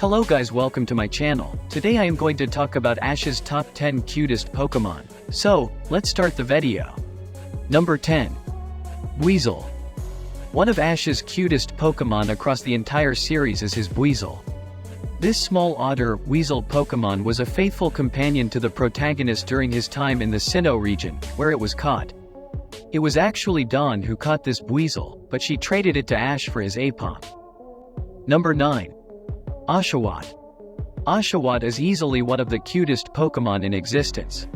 Hello guys, welcome to my channel. Today I am going to talk about Ash's top 10 cutest Pokemon. So, let's start the video. Number 10. Weasel. One of Ash's cutest Pokemon across the entire series is his Weasel. This small otter, weasel Pokemon was a faithful companion to the protagonist during his time in the Sinnoh region, where it was caught. It was actually Dawn who caught this weasel, but she traded it to Ash for his Aipom. Number 9. Oshawott. Oshawott is easily one of the cutest Pokemon in existence.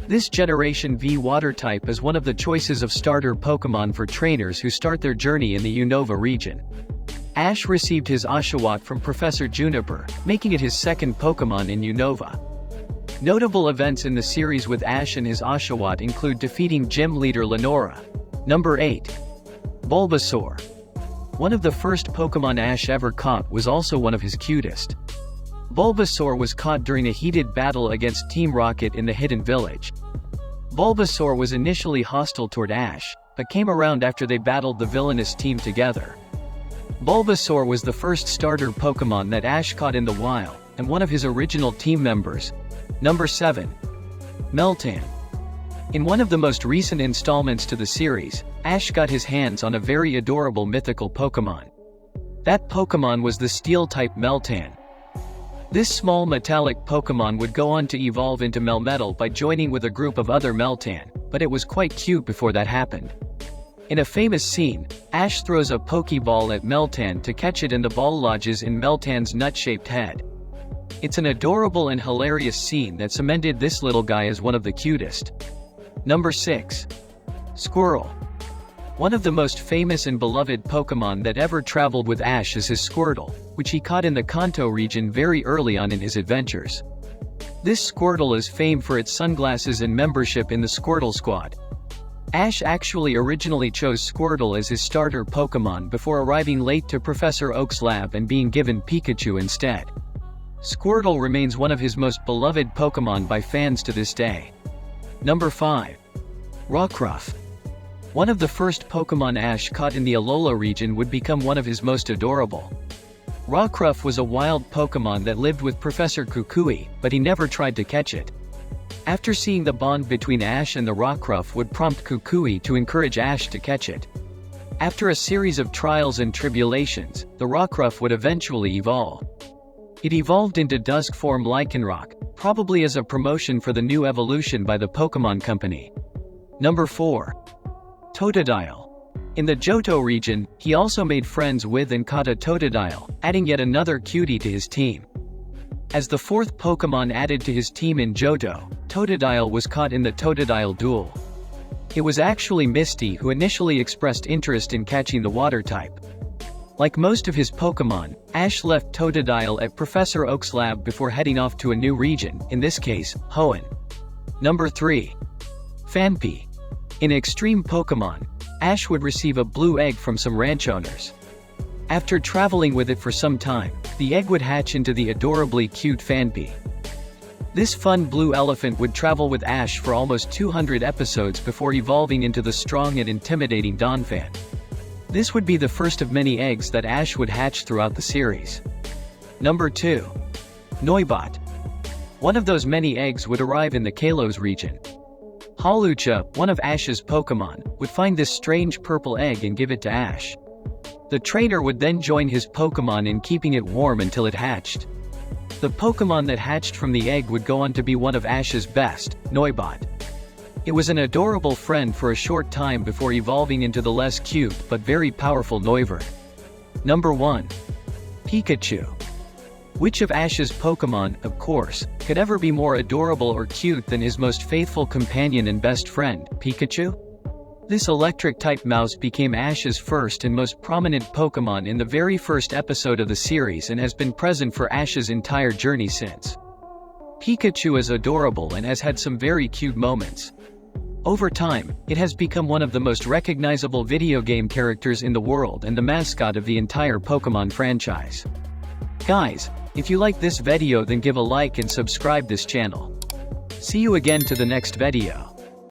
This Generation V water type is one of the choices of starter Pokemon for trainers who start their journey in the Unova region. Ash received his Oshawott from Professor Juniper, making it his second Pokemon in Unova. Notable events in the series with Ash and his Oshawott include defeating gym leader Lenora. Number 8. Bulbasaur. One of the first Pokemon Ash ever caught was also one of his cutest. Bulbasaur was caught during a heated battle against Team Rocket in the Hidden Village. Bulbasaur was initially hostile toward Ash, but came around after they battled the villainous team together. Bulbasaur was the first starter Pokemon that Ash caught in the wild, and one of his original team members. Number 7. Meltan. In one of the most recent installments to the series, Ash got his hands on a very adorable mythical Pokemon. That Pokemon was the Steel-type Meltan. This small metallic Pokemon would go on to evolve into Melmetal by joining with a group of other Meltan, but it was quite cute before that happened. In a famous scene, Ash throws a pokeball at Meltan to catch it and the ball lodges in Meltan's nut-shaped head. It's an adorable and hilarious scene that cemented this little guy as one of the cutest. Number 6. Squirrel. One of the most famous and beloved Pokemon that ever traveled with Ash is his Squirtle, which he caught in the Kanto region very early on in his adventures. This Squirtle is famed for its sunglasses and membership in the Squirtle Squad. Ash actually originally chose Squirtle as his starter Pokemon before arriving late to Professor Oak's lab and being given Pikachu instead. Squirtle remains one of his most beloved Pokemon by fans to this day. Number 5. Rockruff. One of the first Pokemon Ash caught in the Alola region would become one of his most adorable. Rockruff was a wild Pokemon that lived with Professor Kukui, but he never tried to catch it. After seeing the bond between Ash and the Rockruff would prompt Kukui to encourage Ash to catch it. After a series of trials and tribulations, the Rockruff would eventually evolve. It evolved into Dusk form Lycanroc, probably as a promotion for the new evolution by the Pokemon Company. Number 4. Totodile. In the Johto region, he also made friends with and caught a Totodile, adding yet another cutie to his team. As the fourth Pokemon added to his team in Johto, Totodile was caught in the Totodile duel. It was actually Misty who initially expressed interest in catching the water type. Like most of his Pokemon, Ash left Totodile at Professor Oak's lab before heading off to a new region, in this case, Hoenn. Number 3. Phanpy. In Extreme Pokemon, Ash would receive a blue egg from some ranch owners. After traveling with it for some time, the egg would hatch into the adorably cute Phanpy. This fun blue elephant would travel with Ash for almost 200 episodes before evolving into the strong and intimidating Donphan. This would be the first of many eggs that Ash would hatch throughout the series. Number 2. Noibot. One of those many eggs would arrive in the Kalos region. Hawlucha, one of Ash's Pokemon, would find this strange purple egg and give it to Ash. The trainer would then join his Pokemon in keeping it warm until it hatched. The Pokemon that hatched from the egg would go on to be one of Ash's best, Noibot. It was an adorable friend for a short time before evolving into the less cute but very powerful Noivern. Number 1. Pikachu. Which of Ash's Pokemon, of course, could ever be more adorable or cute than his most faithful companion and best friend, Pikachu? This electric-type mouse became Ash's first and most prominent Pokemon in the very first episode of the series and has been present for Ash's entire journey since. Pikachu is adorable and has had some very cute moments. Over time, it has become one of the most recognizable video game characters in the world and the mascot of the entire Pokemon franchise. Guys, if you like this video then give a like and subscribe this channel. See you again to the next video.